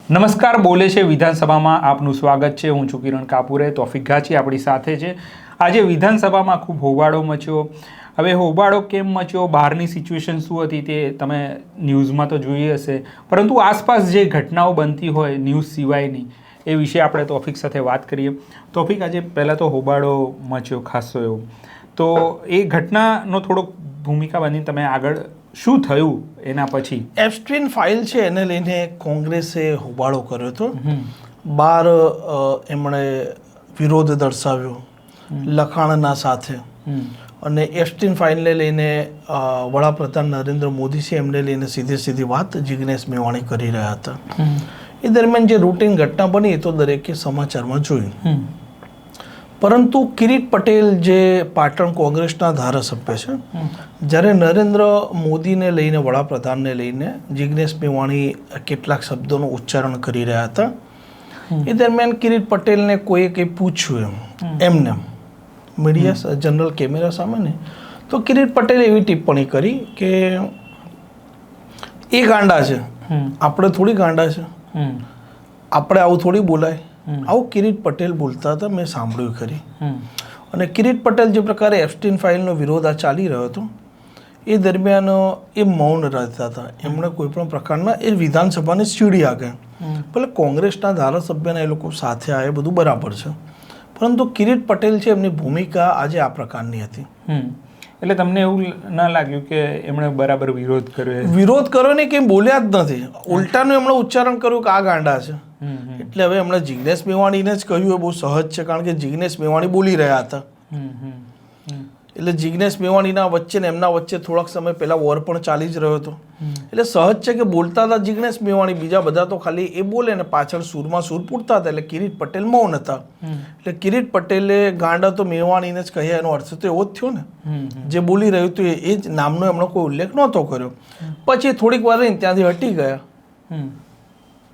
નમસ્કાર, બોલે છે વિધાનસભામાં આપનું સ્વાગત છે. હું છું કિરણ કાપુરે. તોફિક ઘાચી આપણી સાથે છે. આજે વિધાનસભામાં ખૂબ હોબાળો મચ્યો. હવે હોબાળો કેમ મચ્યો, બહારની સિચ્યુએશન શું હતી તે તમે ન્યૂઝમાં તો જોઈ હશે, પરંતુ આસપાસ જે ઘટનાઓ બનતી હોય ન્યૂઝ સિવાયની, એ વિશે આપણે તોફિક સાથે વાત કરીએ. તોફિક, આજે પહેલાં તો હોબાળો મચ્યો ખાસો એવો, તો એ ઘટનાનો થોડોક ભૂમિકા બની તમે આગળ શું થયું એના પછી? એપ્સ્ટીન ફાઇલ છે એને લઈને કોંગ્રેસે હોબાળો કર્યો હતો. બાર એમણે વિરોધ દર્શાવ્યો લખાણના સાથે, અને એપ્સ્ટીન ફાઇલને લઈને વડાપ્રધાન નરેન્દ્ર મોદી છે એમને લઈને સીધી વાત જિગ્નેશ મેવાણી કરી રહ્યા હતા. એ દરમિયાન જે રૂટીન ઘટના બની એ તો દરેકે સમાચારમાં જોયું, પરંતુ કિરીટ પટેલ જે પાટણ કોંગ્રેસના ધારાસભ્ય છે, જ્યારે નરેન્દ્ર મોદીને લઈને વડાપ્રધાનને લઈને જિગ્નેશ મેવાણી કેટલાક શબ્દોનું ઉચ્ચારણ કરી રહ્યા હતા, એ દરમિયાન કિરીટ પટેલને કોઈએ કંઈ પૂછ્યું એમને મીડિયા જનરલ કેમેરા સામે ને, તો કિરીટ પટેલે એવી ટિપ્પણી કરી કે એ ગાંડા છે, આપણે થોડી ગાંડા છે, આપણે આવું થોડી બોલાય. આવું કિરીટ પટેલ બોલતા હતા, મેં સાંભળ્યું ખરી. અને કિરીટ પટેલ જે પ્રકારે એપ્સ્ટીન ફાઇલનો વિરોધ આ ચાલી રહ્યો હતો એ દરમિયાન એ મૌન રહેતા હતા. એમણે કોઈ પણ પ્રકારના એ વિધાનસભાને સીડ્યા ગયા. ભલે કોંગ્રેસના ધારાસભ્યના એ લોકો સાથે આવે બધું બરાબર છે, પરંતુ કિરીટ પટેલ છે એમની ભૂમિકા આજે આ પ્રકારની હતી. એટલે તમને એવું ના લાગ્યું કે એમણે બરાબર વિરોધ કર્યો? વિરોધ કર્યો ને કંઈ બોલ્યા જ નથી, ઉલટાનું એમણે ઉચ્ચારણ કર્યું કે આ ગાંડા છે. એટલે હવે એમણે જિગ્નેશ મેવાણીને જ કહ્યું એ બહુ સહજ છે, કારણ કે જિગ્નેશ મેવાણી બોલી રહ્યા હતા. એટલે જિગ્નેશ મેવાણીના વચ્ચે ને એમના વચ્ચે થોડાક સમય પહેલા વોર પણ ચાલી જ રહ્યો હતો, એટલે સહજ છે કે બોલતા હતા જિગ્નેશ મેવાણી, બીજા બધા તો ખાલી એ બોલે ને પાછળ સૂરમાં સૂર પૂરતા હતા. એટલે કિરીટ પટેલ મૌન હતા. એટલે કિરીટ પટેલે ગાંડા તો મેવાણીને જ કહ્યા, એનો અર્થ તો એવો જ થયો ને, જે બોલી રહ્યું હતું એ જ નામનો એમનો કોઈ ઉલ્લેખ નહોતો કર્યો. પછી થોડીક વાર રહીને ત્યાંથી હટી ગયા,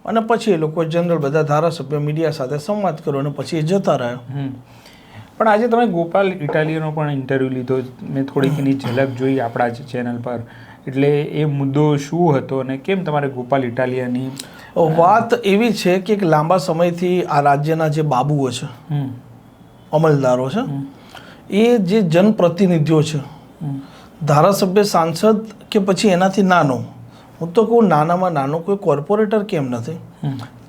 અને પછી એ લોકો જનરલ બધા ધારાસભ્ય મીડિયા સાથે સંવાદ કર્યો અને પછી એ જતા રહ્યા. પણ આજે તમે ગોપાલ ઇટાલિયાનો પણ ઇન્ટરવ્યૂ લીધો, મેં થોડીક એની ઝલક જોઈ આપણા જ ચેનલ પર. એટલે એ મુદ્દો શું હતો અને કેમ તમારે ગોપાલ ઇટાલિયાની વાત એવી છે કે એક લાંબા સમયથી આ રાજ્યના જે બાબુઓ છે, અમલદારો છે, એ જે જનપ્રતિનિધિઓ છે, ધારાસભ્ય, સાંસદ કે પછી એનાથી નાનો, હું તો કહું નાનામાં નાનો કોઈ કોર્પોરેટર કેમ નથી,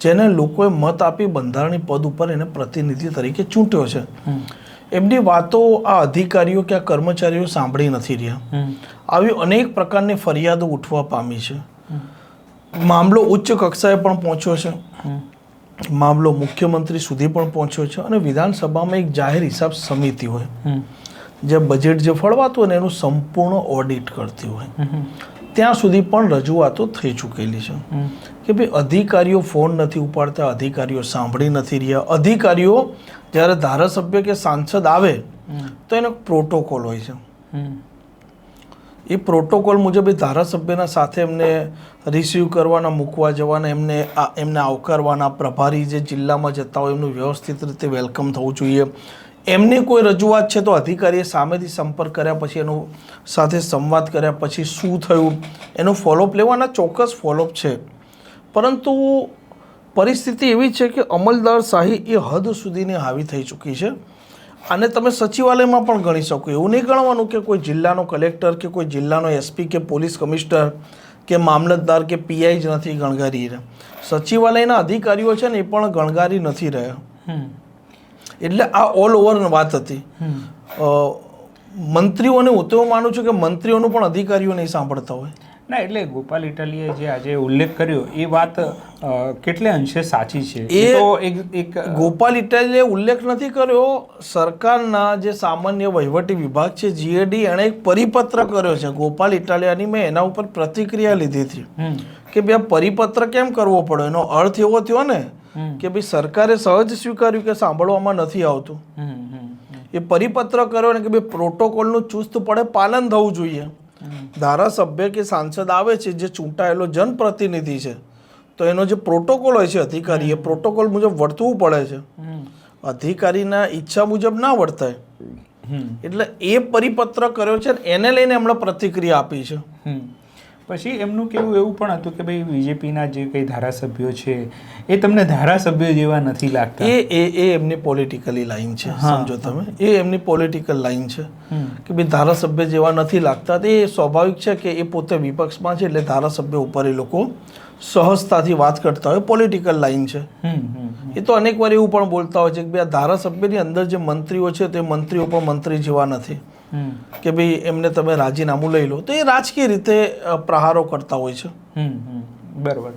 જેને લોકોએ મત આપી બંધારણીય પદ ઉપર એને પ્રતિનિધિ તરીકે ચૂંટ્યો છે, એમની વાતો આ અધિકારીઓ કે આ કર્મચારીઓ સાંભળી નથી રહ્યા. આવી અનેક પ્રકારની ફરિયાદો ઉઠવા પામી છે. મામલો ઉચ્ચ કક્ષાએ પણ પહોંચ્યો છે, મામલો મુખ્યમંત્રી સુધી પણ પહોંચ્યો છે, અને વિધાનસભામાં એક જાહેર હિસાબ સમિતિ હોય જે બજેટ જે ફળવાતું હોય ને એનું સંપૂર્ણ ઓડિટ કરતી હોય, ત્યાં સુધી પણ રજૂઆતો થઈ ચૂકેલી છે કે ભાઈ અધિકારીઓ ફોન નથી ઉપાડતા, અધિકારીઓ સાંભળી નથી રહ્યા. અધિકારીઓ જ્યારે ધારાસભ્ય કે સાંસદ આવે તો એનો પ્રોટોકોલ હોય છે, એ પ્રોટોકોલ મુજબ એ ધારાસભ્યના સાથે એમને રિસીવ કરવાના, મૂકવા જવાના, એમને આવકારવાના, પ્રભારી જે જિલ્લામાં જતા હોય એમનું વ્યવસ્થિત રીતે વેલકમ થવું જોઈએ. એમની કોઈ રજૂઆત છે તો અધિકારીએ સામેથી સંપર્ક કર્યા પછી એનું સાથે સંવાદ કર્યા પછી શું થયું એનું ફોલોઅપ લેવાના ચોક્કસ ફોલોઅપ છે. પરંતુ પરિસ્થિતિ એવી છે કે અમલદારશાહી એ હદ સુધીની હાવી થઈ ચૂકી છે. અને તમે સચિવાલયમાં પણ ગણી શકો, એવું નહીં ગણવાનું કે કોઈ જિલ્લાનો કલેક્ટર કે કોઈ જિલ્લાનો એસપી કે પોલીસ કમિશનર કે મામલતદાર કે પીઆઈ જ નથી ગણગારી રહ્યા. સચિવાલયના અધિકારીઓ છે ને એ પણ ગણગારી નથી રહ્યા. એટલે આ ઓલ ઓવર વાત હતી. મંત્રીઓને હું તો માનું છું કે મંત્રીઓનું પણ અધિકારીઓ નહીં સાંભળતા હોય. ના, એટલે ગોપાલ ઇટાલિયાએ જે આજે ઉલ્લેખ કર્યો એ વાત કેટલે અંશે સાચી છે? એ તો એક ગોપાલ ઇટાલિયાએ ઉલ્લેખ નથી કર્યો. સરકારના જે સામાન્ય વહીવટી વિભાગ છે જીએડી, એણે એક પરિપત્ર કર્યો છે ગોપાલ ઇટાલિયાની. મેં એના ઉપર પ્રતિક્રિયા લીધી હતી કે ભાઈ આ પરિપત્ર કેમ કરવો પડે. એનો અર્થ એવો થયો ને કે ભાઈ સરકારે સહજ સ્વીકાર્યું કે સાંભળવામાં નથી આવતું. એ પરિપત્ર કર્યો ને કે ભાઈ પ્રોટોકોલનું ચુસ્તપણે પાલન થવું જોઈએ. ધારાસભ્ય કે સાંસદ આવે છે જે ચૂંટાયેલો જનપ્રતિનિધિ છે, તો એનો જે પ્રોટોકોલ હોય છે અધિકારી, એ પ્રોટોકોલ મુજબ વર્તવું પડે છે. અધિકારીના ઈચ્છા મુજબ ના વર્તાય. એટલે એ પરિપત્ર કર્યો છે, એને લઈને એમણે પ્રતિક્રિયા આપી છે. પછી એમનું કેવું એવું પણ હતું કે ભાઈ બીજેપીના જે કંઈ ધારાસભ્યો છે એ તમને ધારાસભ્યો જેવા નથી લાગતા. એ એમની પોલિટિકલી લાઈન છે, સમજો તમે. એ એમની પોલિટિકલ લાઈન છે કે ભાઈ ધારાસભ્ય જેવા નથી લાગતા. એ સ્વાભાવિક છે કે એ પોતે વિપક્ષમાં છે એટલે ધારાસભ્ય ઉપર એ લોકો સહજતાથી વાત કરતા હોય. પોલિટિકલ લાઈન છે. એ તો અનેક વાર એવું પણ બોલતા હોય છે કે ભાઈ આ ધારાસભ્યની અંદર જે મંત્રીઓ છે તે મંત્રીઓ પણ મંત્રી જેવા નથી, કે ભાઈ એમને તમે રાજીનામું લઈ લો. તો એ રાજકીય રીતે પ્રહારો કરતા હોય છે. બરાબર.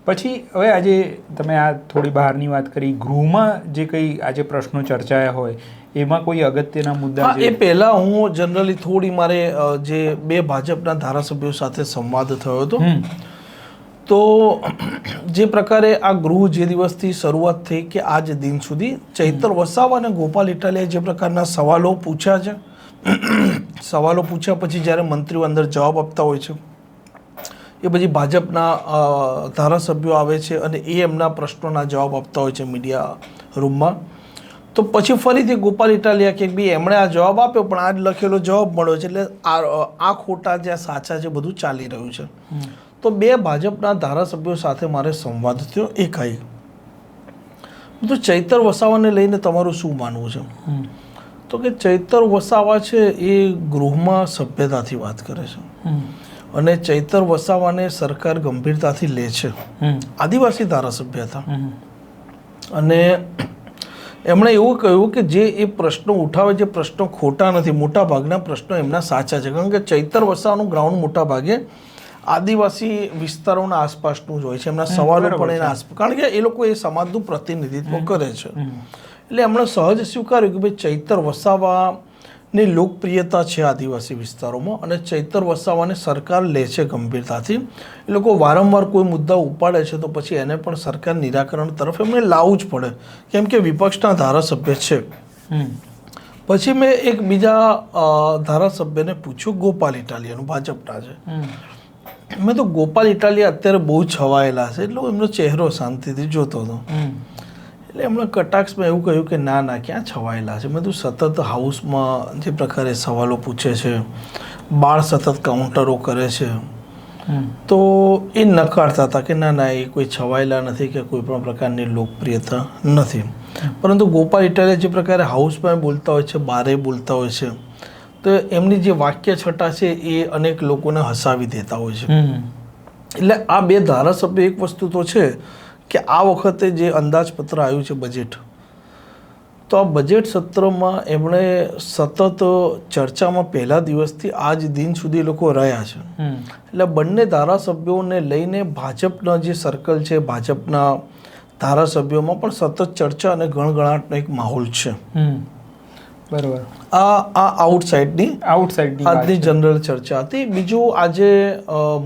પછી હવે આજે તમે આ થોડી બહારની વાત કરી, ગૃહમાં જે કંઈ આજે પ્રશ્નો ચર્ચાયા હોય એમાં કોઈ અગત્યના મુદ્દા? એ પહેલાં હું જનરલી થોડી મારે જે બે ભાજપના ધારાસભ્યો સાથે સંવાદ થયો હતો, તો જે પ્રકારે આ ગૃહ જે દિવસથી શરૂઆત થઈ કે આજ દિન સુધી ચૈતર વસાવા અને ગોપાલ ઇટાલિયાએ જે પ્રકારના સવાલો પૂછ્યા છે, સવાલો પૂછ્યા પછી જ્યારે મંત્રીઓ અંદર જવાબ આપતા હોય છે, એ પછી ભાજપના ધારાસભ્યો આવે છે અને એ એમના પ્રશ્નોના જવાબ આપતા હોય છે મીડિયા રૂમમાં. તો પછી ફરીથી ગોપાલ ઇટાલિયા કે ભાઈ એમણે આ જવાબ આપ્યો પણ આ જ લખેલો જવાબ મળ્યો છે, એટલે આ ખોટા જ્યાં સાચા છે બધું ચાલી રહ્યું છે. તો બે ભાજપના ધારાસભ્યો સાથે મારે સંવાદ થયો. એકાએક તો ચૈતર વસાવાને લઈને તમારું શું માનવું છે? તો કે ચૈતર વસાવા છે એ ગૃહમાં સભ્યતાથી વાત કરે છે અને ચૈતર વસાવાને સરકાર ગંભીરતાથી લે છે. આદિવાસી ધારાસભ્ય હતા અને એમણે એવું કહ્યું કે જે એ પ્રશ્નો ઉઠાવે, જે પ્રશ્નો ખોટા નથી, મોટા ભાગના પ્રશ્નો એમના સાચા છે. કારણ કે ચૈતર વસાવાનું ગ્રાઉન્ડ મોટા ભાગે આદિવાસી વિસ્તારોના આસપાસનું જ હોય છે. એમના સવાલો પણ એના આસપાસ, કારણ કે એ લોકો એ સમાજનું પ્રતિનિધિત્વ કરે છે. એટલે એમણે સહજ સ્વીકાર્યું કે ભાઈ ચૈતર વસાવાની લોકપ્રિયતા છે આદિવાસી વિસ્તારોમાં અને ચૈતર વસાવાને સરકાર લે છે ગંભીરતાથી. એ લોકો વારંવાર કોઈ મુદ્દા ઉપાડે છે તો પછી એને પણ સરકાર નિરાકરણ તરફ એમને લાવવું જ પડે, કેમ કે વિપક્ષના ધારાસભ્ય છે. પછી મેં એક બીજા ધારાસભ્યને પૂછ્યું, ગોપાલ ઇટાલિયાનું, ભાજપના છે. મેં તો ગોપાલ ઇટાલિયા અત્યારે બહુ છવાયેલા છે એટલે એમનો ચહેરો શાંતિથી જોતો હતો. એટલે એમણે કટાક્ષમાં એવું કહ્યું કે ના ના, ક્યાં છવાયેલા છે. મેં તો સતત હાઉસમાં જે પ્રકારે સવાલો પૂછે છે, બાળ સતત કાઉન્ટરો કરે છે, તો એ નકારતા હતા કે ના ના, એ કોઈ છવાયેલા નથી કે કોઈ પણ પ્રકારની લોકપ્રિયતા નથી. પરંતુ ગોપાલ ઇટાલિયા જે પ્રકારે હાઉસમાં બોલતા હોય છે, બારે બોલતા હોય છે, તો એમની જે વાક્ય છટા છે એ અનેક લોકોને હસાવી દેતા હોય છે. એટલે આ બે ધારાસભ્ય એક વસ્તુ તો છે કે આ વખતે જે અંદાજપત્ર આવ્યું છે બજેટ, તો આ બજેટ સત્રમાં એમણે સતત ચર્ચામાં પહેલા દિવસથી આજ દિન સુધી લોકો રહ્યા છે. એટલે બંને ધારાસભ્યોને લઈને ભાજપના જે સર્કલ છે, ભાજપના ધારાસભ્યોમાં પણ સતત ચર્ચા અને ગણગણાટનો એક માહોલ છે. બરાબર. આ આઉટસાઇડની આજની જનરલ ચર્ચા હતી. બીજું, આજે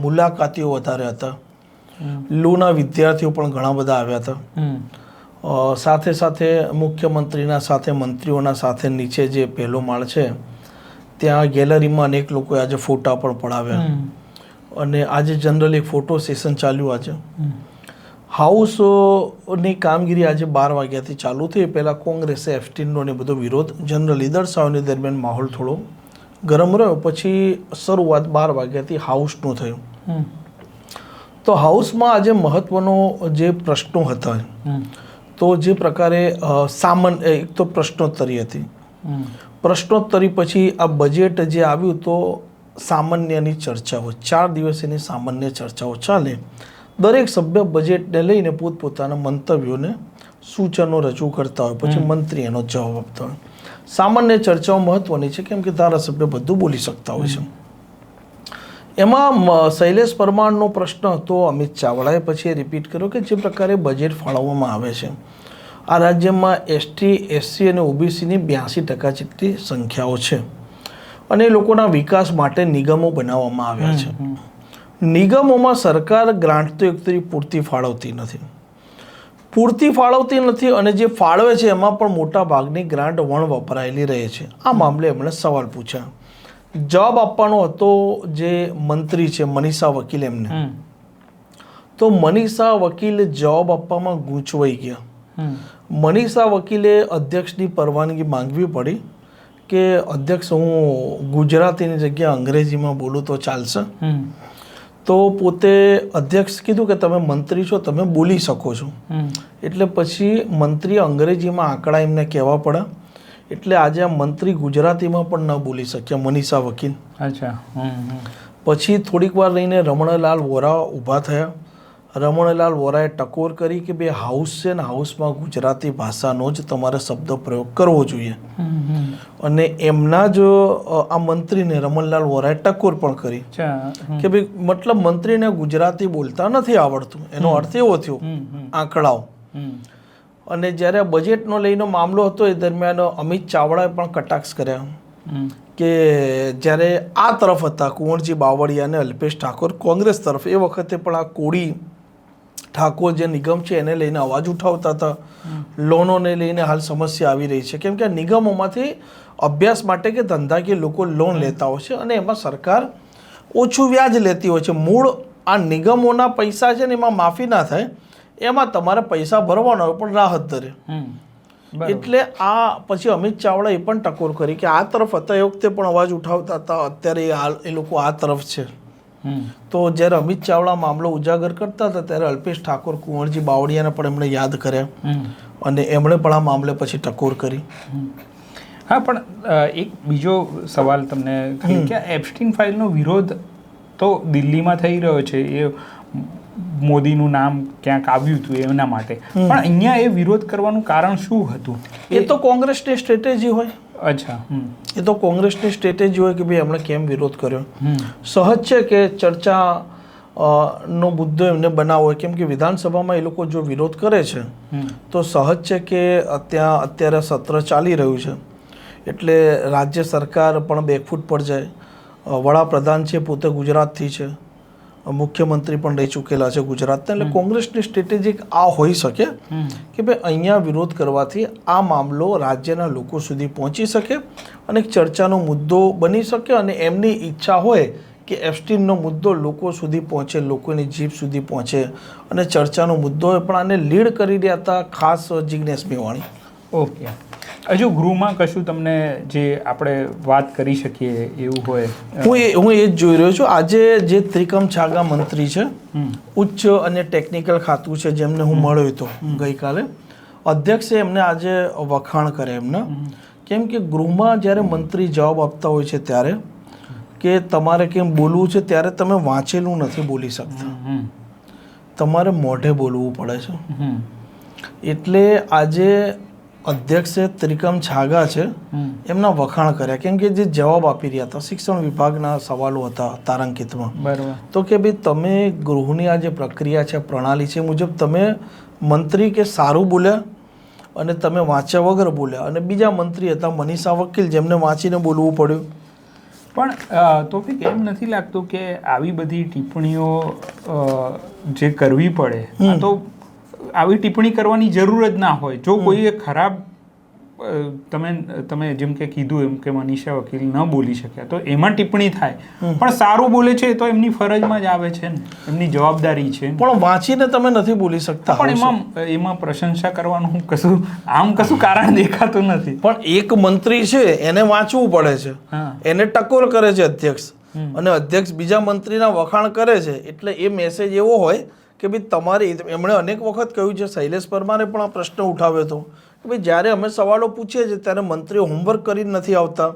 મુલાકાતીઓ વધારે હતા. લૂના વિદ્યાર્થીઓ પણ ઘણા બધા આવ્યા હતા. સાથે સાથે મુખ્યમંત્રીના સાથે, મંત્રીઓના સાથે નીચે જે પહેલો માળ છે ત્યાં ગેલેરીમાં અનેક લોકોએ આજે ફોટા પણ પડાવ્યા અને આજે જનરલ એક ફોટો સેશન ચાલ્યું. આજે હાઉસની કામગીરી આજે 12 વાગ્યાથી ચાલુ થઈ. પહેલાં કોંગ્રેસે F-15નો ને બધો વિરોધ જનરલી દર્શાવવાની દરમિયાન માહોલ થોડો ગરમ રહ્યો. પછી શરૂઆત 12 વાગ્યાથી હાઉસનું થયું. તો હાઉસમાં આજે મહત્વનો જે પ્રશ્નો હતા, તો જે પ્રકારે એક તો પ્રશ્નોત્તરી હતી. પ્રશ્નોત્તરી પછી આ બજેટ જે આવ્યું તો સામાન્યની ચર્ચાઓ, 4 દિવસ એની સામાન્ય ચર્ચાઓ ચાલે. દરેક સભ્ય બજેટને લઈને પોતપોતાના મંતવ્યોને, સૂચનો રજૂ કરતા હોય, પછી મંત્રી એનો જવાબ આપતા હોય. સામાન્ય ચર્ચાઓ મહત્વની છે કેમ કે ધારાસભ્ય બધું બોલી શકતા હોય છે. એમાં શૈલેષ પરમારનો પ્રશ્ન હતો. અમિત ચાવડાએ પછી રિપીટ કર્યો કે જે પ્રકારે બજેટ ફાળવવામાં આવે છે, આ રાજ્યમાં એસટી, એસસી અને ઓબીસીની 82% જેટલી સંખ્યાઓ છે અને એ લોકોના વિકાસ માટે નિગમો બનાવવામાં આવ્યા છે. નિગમોમાં સરકાર ગ્રાન્ટ તો એક તરી પૂરતી ફાળવતી નથી અને જે ફાળવે છે એમાં પણ મોટા ભાગની ગ્રાન્ટ વપરાયેલી રહે છે. આ મામલે એમણે સવાલ પૂછ્યા. જવાબ આપવાનો હતો જે મંત્રી છે મનીષા વકીલ એમને, તો મનીષા વકીલ જવાબ આપવામાં ગૂંચવાઈ ગયા. મનીષા વકીલે અધ્યક્ષની પરવાનગી માંગવી પડી કે અધ્યક્ષ, હું ગુજરાતીની જગ્યાએ અંગ્રેજીમાં બોલું તો ચાલશે? તો પોતે અધ્યક્ષ કીધું કે તમે મંત્રી છો, તમે બોલી શકો છો. એટલે પછી મંત્રી અંગ્રેજીમાં આંકડા એમને કહેવા પડે. એટલે આજે આ મંત્રી ગુજરાતીમાં પણ ન બોલી શક્યા, મનીષા વકીલ. અચ્છા. પછી થોડીક વાર રહીને રમણલાલ વોરા ઊભા થયા. રમણલાલ વોરાએ ટકોર કરી કે બે હાઉસ છે ને હાઉસમાં ગુજરાતી ભાષાનો જ તમારે શબ્દ પ્રયોગ કરવો જોઈએ. અને એમના જ આ મંત્રીને રમણલાલ વોરાએ ટકોર પણ કરી કે ભાઈ મતલબ મંત્રીને ગુજરાતી બોલતા નથી આવડતું, એનો અર્થ એવો થયો આંકડાઓ. અને જ્યારે બજેટનો લઈને મામલો હતો એ દરમિયાન અમિત ચાવડાએ પણ કટાક્ષ કર્યા કે જ્યારે આ તરફ હતા કુંવરજી બાવળિયા અને અલ્પેશ ઠાકોર કોંગ્રેસ તરફ, એ વખતે પણ આ કોળી ઠાકોર જે નિગમ છે એને લઈને અવાજ ઉઠાવતા હતા. લોનોને લઈને હાલ સમસ્યા આવી રહી છે, કેમ કે નિગમોમાંથી અભ્યાસ માટે કે ધંધાકીય લોકો લોન લેતા હોય છે અને એમાં સરકાર ઓછું વ્યાજ લેતી હોય છે. મૂળ આ નિગમોના પૈસા છે ને એમાં માફી ના થાય, એમાં તમારે પૈસા ભરવાના હોય પણ રાહત દરે. એટલે આ પછી અમિત ચાવડા એ પણ ટકોર કરી કે આ તરફ હતા એ વખતે પણ અવાજ ઉઠાવતા હતા, અત્યારે હાલ એ લોકો આ તરફ છે. તો જ્યારે અમિત ચાવડા મામલો ઉજાગર કરતા હતા ત્યારે અલ્પેશ ઠાકોર કુંવરજી બાવળિયાને પણ એમણે યાદ કર્યા અને એમણે પણ આ મામલે પછી ટકોર કરી. હા, પણ એક બીજો સવાલ તમને કે એપ્સ્ટીન ફાઇલનો વિરોધ તો દિલ્હીમાં થઈ રહ્યો છે, એ મોદીનું નામ ક્યાંક આવ્યું હતું એના માટે, પણ અહીંયા એ વિરોધ કરવાનું કારણ શું હતું? એ તો કોંગ્રેસની સ્ટ્રેટેજી હોય. અચ્છા. એ તો કોંગ્રેસની સ્ટ્રેટેજી હોય કે ભાઈ એમણે કેમ વિરોધ કર્યો. સહજ છે કે ચર્ચા નો મુદ્દો એમને બનાવવો હોય, કેમ કે વિધાનસભામાં એ લોકો જો વિરોધ કરે છે તો સહજ છે કે ત્યાં અત્યારે સત્ર ચાલી રહ્યું છે એટલે રાજ્ય સરકાર પણ બેકફૂટ પર જાય. વડાપ્રધાન છે પોતે ગુજરાતથી છે, મુખ્યમંત્રી પણ રહી ચૂકેલા છે ગુજરાતના, એટલે કોંગ્રેસની સ્ટ્રેટેજી આ હોઈ શકે કે ભાઈ અહીંયા વિરોધ કરવાથી આ મામલો રાજ્યના લોકો સુધી પહોંચી શકે અને એક ચર્ચાનો મુદ્દો બની શકે અને એમની ઈચ્છા હોય કે એપ્સ્ટીનનો મુદ્દો લોકો સુધી પહોંચે, લોકોની જીભ સુધી પહોંચે અને ચર્ચાનો મુદ્દો હોય. પણ આને લીડ કરી રહ્યા હતા ખાસ જિગ્નેશ મેવાણી. ઓકે, હજુ ગૃહમાં કશું તમને જે આપણે વાત કરી શકીએ એવું હોય? હું એ જ જોઈ રહ્યો છું. આજે જે ત્રિકમ છાગા મંત્રી છે, ઉચ્ચ અને ટેકનિકલ ખાતું છે, જેમને હું મળ્યો હતો ગઈકાલે, અધ્યક્ષે એમને આજે વખાણ કરે એમના, કેમ કે ગૃહમાં જ્યારે મંત્રી જવાબ આપતા હોય છે ત્યારે કે તમારે કેમ બોલવું છે ત્યારે તમે વાંચેલું નથી બોલી શકતા, તમારે મોઢે બોલવું પડે છે. એટલે આજે અધ્યક્ષે ત્રિકમ છાગા છે એમના વખાણ કર્યા, કેમ કે જે જવાબ આપી રહ્યા હતા શિક્ષણ વિભાગના સવાલો હતા તારાંકિતમાં, તો કે ભાઈ તમે ગૃહની આ જે પ્રક્રિયા છે, પ્રણાલી છે મુજબ તમે મંત્રી કે સારું બોલ્યા અને તમે વાંચ્યા વગર બોલ્યા, અને બીજા મંત્રી હતા મનીષા વકીલ જેમને વાંચીને બોલવું પડ્યું. પણ તો એમ નથી લાગતું કે આવી બધી ટિપ્પણીઓ જે કરવી પડે, તો આવી ટિપ્પણી કરવાની જરૂર જ ના હોય. જો કોઈ ખરાબ તમે જેમ કે કીધું એમ કે મનીષા વકીલ ન બોલી શક્યા તો એમાં ટિપ્પણી થાય, પણ સારું બોલે છે તો એમની ફરજમાં જ આવે છે ને, એમની જવાબદારી છે. પણ વાંચીને તમે નથી બોલી શકતા, પણ એમાં પ્રશંસા કરવાનું કશું કારણ દેખાતું નથી. પણ એક મંત્રી છે એને વાંચવું પડે છે, એને ટકોર કરે છે અધ્યક્ષ, અને અધ્યક્ષ બીજા મંત્રીના વખાણ કરે છે, એટલે એ મેસેજ એવો હોય કે ભાઈ તમારે, એમણે અનેક વખત કહ્યું છે, શૈલેષ પરમારે પણ આ પ્રશ્ન ઉઠાવ્યો હતો કે ભાઈ જ્યારે અમે સવાલો પૂછીએ છીએ ત્યારે મંત્રીઓ હોમવર્ક કરીને નથી આવતા,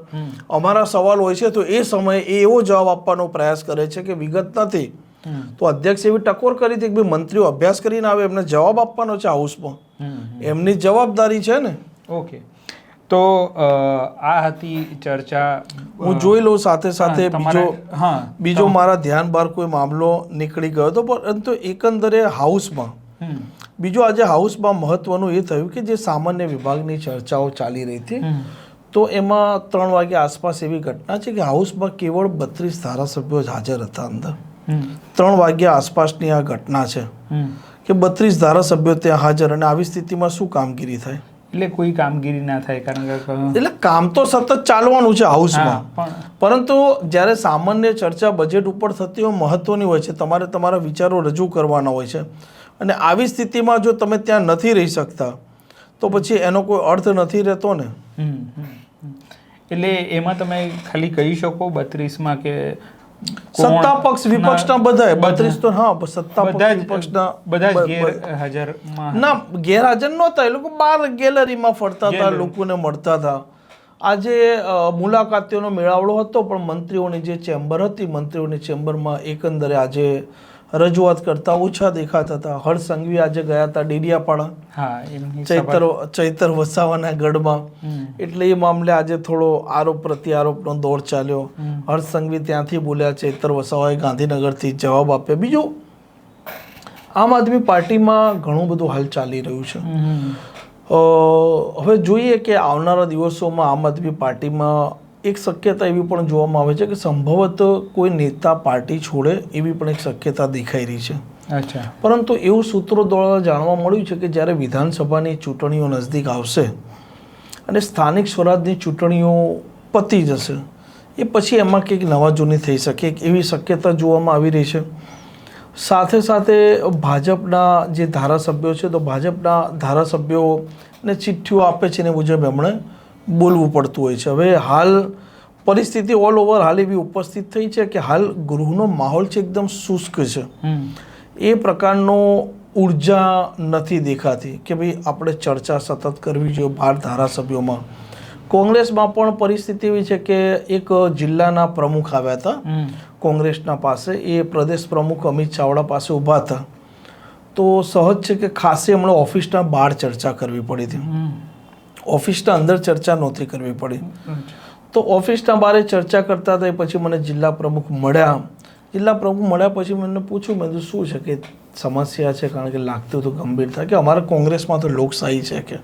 અમારા સવાલ હોય છે તો એ સમયે એ એવો જવાબ આપવાનો પ્રયાસ કરે છે કે વિગત નથી. તો અધ્યક્ષ એવી ટકોર કરી હતી કે ભાઈ મંત્રીઓ અભ્યાસ કરીને આવે, એમને જવાબ આપવાનો છે હાઉસમાં, એમની જવાબદારી છે ને. ઓકે, તો આ હતી ચર્ચા. હું જોઈ લઉં સાથે સાથે બીજો મારા ધ્યાન બહાર કોઈ મામલો નીકળી ગયો હતો, પરંતુ એકંદરે હાઉસમાં બીજું આજે હાઉસમાં મહત્વનું એ થયું કે જે સામાન્ય વિભાગની ચર્ચાઓ ચાલી રહી હતી તો એમાં 3 વાગ્યા આસપાસ એવી ઘટના છે કે હાઉસમાં કેવળ 32 ધારાસભ્યો જ હાજર હતા અંદર. 3 વાગ્યા આસપાસની આ ઘટના છે કે 32 ધારાસભ્યો ત્યાં હાજર, અને આવી સ્થિતિમાં શું કામગીરી થાય? એટલે કોઈ કામગીરી ના થાય, કારણ કે એટલે કામ તો સતત ચાલવાનું છે હાઉસમાં, પરંતુ જ્યારે સામાન્ય ચર્ચા બજેટ ઉપર થતી હોય મહત્વની હોય છે, તમારે તમારા વિચારો રજૂ કરવાના હોય છે, અને આવી સ્થિતિમાં જો તમે ત્યાં નથી રહી શકતા તો પછી એનો કોઈ અર્થ નથી રહેતો ને. એટલે એમાં તમે ખાલી કહી શકો 32માં કે સત્તા પક્ષ વિપક્ષના બધાય 32 તો હા સત્તા પક્ષ વિપક્ષના બધા જ ગેરહાજરમાં ના ગેરહાજર નહોતા. એ લોકો બહાર ગેલેરીમાં ફરતા હતા, લોકોને મળતા હતા. આજે મુલાકાતીઓનો મેળાવડો હતો, પણ મંત્રીઓની જે ચેમ્બર હતી, મંત્રીઓની ચેમ્બરમાં એકંદરે આજે રજૂઆત કરતા ઓછા દેખાતા હતા. હર્ષ સંઘવી આજે ગયા હતા ડેડિયાપાડા, હા, એમની ચૈતર વસાવાના ગઢમાં, એટલે એ મામલે આજે થોડો આરોપ પ્રત્યારોપનો દોર ચાલ્યો. હર્ષ સંઘવી ત્યાંથી બોલ્યા, ચૈતર વસાવાએ ગાંધીનગરથી જવાબ આપ્યો. બીજું, આમ આદમી પાર્ટીમાં ઘણું બધું હાલ ચાલી રહ્યું છે. હવે જોઈએ કે આવનારા દિવસોમાં આમ આદમી પાર્ટીમાં એક શક્યતા એવી પણ જોવામાં આવે છે કે સંભવત કોઈ નેતા પાર્ટી છોડે એવી પણ એક શક્યતા દેખાઈ રહી છે. અચ્છા. પરંતુ એવું સૂત્રો દ્વારા જાણવા મળ્યું છે કે જ્યારે વિધાનસભાની ચૂંટણીઓ નજદીક આવશે અને સ્થાનિક સ્વરાજની ચૂંટણીઓ પતી જશે, એ પછી એમાં કંઈક નવા જૂની થઈ શકે એવી શક્યતા જોવામાં આવી રહી છે. સાથે સાથે ભાજપના જે ધારાસભ્યો છે, તો ભાજપના ધારાસભ્યોને ચિઠ્ઠીઓ આપે છે ને મુજબ એમણે બોલવું પડતું હોય છે. હવે હાલ પરિસ્થિતિ ઓલ ઓવર હાલ એવી ઉપસ્થિત થઈ છે કે હાલ ગૃહનો માહોલ છે એકદમ શુષ્ક છે. એ પ્રકારનો ઉર્જા નથી દેખાતી કે ભાઈ આપણે ચર્ચા સતત કરવી જોઈએ બહાર ધારાસભ્યોમાં. કોંગ્રેસમાં પણ પરિસ્થિતિ એવી છે કે એક જિલ્લાના પ્રમુખ આવ્યા હતા કોંગ્રેસના પાસે, એ પ્રદેશ પ્રમુખ અમિત ચાવડા પાસે ઊભા હતા. તો સહજ છે કે ખાસી હમણાં ઓફિસના બહાર ચર્ચા કરવી પડી હતી, ઓફિસના અંદર ચર્ચા નહોતી કરવી પડી. તો ઓફિસના બહાર ચર્ચા કરતા હતા. પછી મને જિલ્લા પ્રમુખ મળ્યા. જિલ્લા પ્રમુખ મળ્યા પછી મને પૂછ્યું, મેં શું છે કે સમસ્યા છે, કારણ કે લાગતું હતું ગંભીરતા કે અમારા કોંગ્રેસમાં તો લોકશાહી છે કે,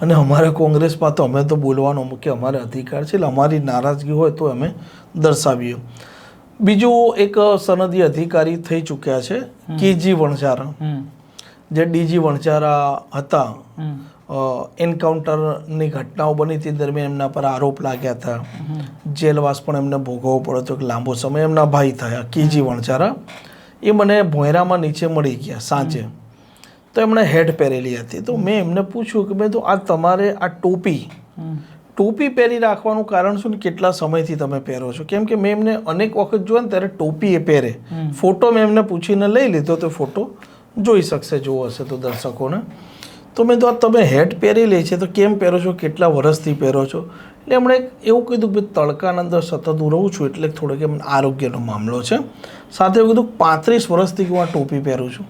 અને અમારા કોંગ્રેસમાં તો અમે તો બોલવાનો કે અમારે અધિકાર છે, એટલે અમારી નારાજગી હોય તો અમે દર્શાવીએ. બીજું એક સનદી અધિકારી થઈ ચૂક્યા છે કેજી વણઝારા, જે ડીજી વણઝારા હતા. એન્કાઉન્ટરની ઘટનાઓ બની તે દરમિયાન એમના પર આરોપ લાગ્યા હતા, જેલવાસ પણ એમને ભોગવવો પડ્યો હતો લાંબો સમય. એમના ભાઈ થયા કેજી વણઝારા, એ મને ભોંયરામાં નીચે મળી ગયા સાંજે. તો એમણે હેડ પહેરેલી હતી. તો મેં એમને પૂછ્યું કે ભાઈ તો આ તમારે આ ટોપી પહેરી રાખવાનું કારણ શું, ને કેટલા સમયથી તમે પહેરો છો? કેમ કે મેં એમને અનેક વખત જોયા ને ત્યારે ટોપી એ પહેરે. ફોટો મેં એમને પૂછીને લઈ લીધો, તો ફોટો જોઈ શકશે જોવો હશે તો દર્શકોને. તો મેં તો આ તમે હેટ પહેરી લે છે તો કેમ પહેરો છો, કેટલા વર્ષથી પહેરો છો? એટલે એમણે એવું કીધું કે તડકાના અંદર સતત હું રહું છું એટલે થોડોક એમ આરોગ્યનો મામલો છે. સાથે એવું કીધું 35 વર્ષથી હું આ ટોપી પહેરું છું.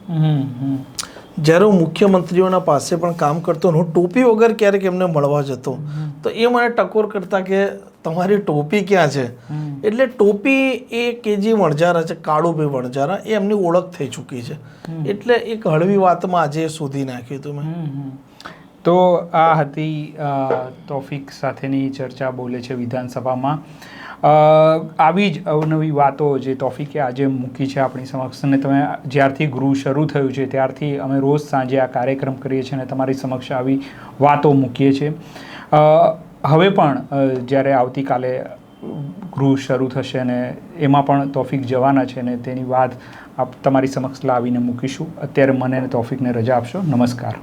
જ્યારે હું મુખ્યમંત્રીઓના પાસે પણ કામ કરતો હું ટોપી વગર ક્યારેક એમને મળવા જતો, તો એ મને ટકોર કરતા કે તમારી ટોપી ક્યાં છે? એટલે ટોપી એ કેજી વણઝારા છે, કાળુભાઈ વણઝારા, એ એમની ઓળખ થઈ ચૂકી છે. એટલે એક હળવી વાતમાં આજે શોધી નાખ્યું હતું મેં. તો આ હતી તોફિક સાથેની ચર્ચા બોલે છે વિધાનસભામાં. આવી જ અવનવી વાતો જે તોફિકે આજે મૂકી છે આપણી સમક્ષ, અને તમે જ્યારથી ગૃહ શરૂ થયું છે ત્યારથી અમે રોજ સાંજે આ કાર્યક્રમ કરીએ છીએ અને તમારી સમક્ષ આવી વાતો મૂકીએ છીએ. હવે પણ જ્યારે આવતીકાલે ગૃહ શરૂ થશે અને એમાં પણ તોફિક જવાના છે ને તેની વાત તમારી સમક્ષ લાવીને મૂકીશું. અત્યારે મને તોફિકને રજા આપશો. નમસ્કાર.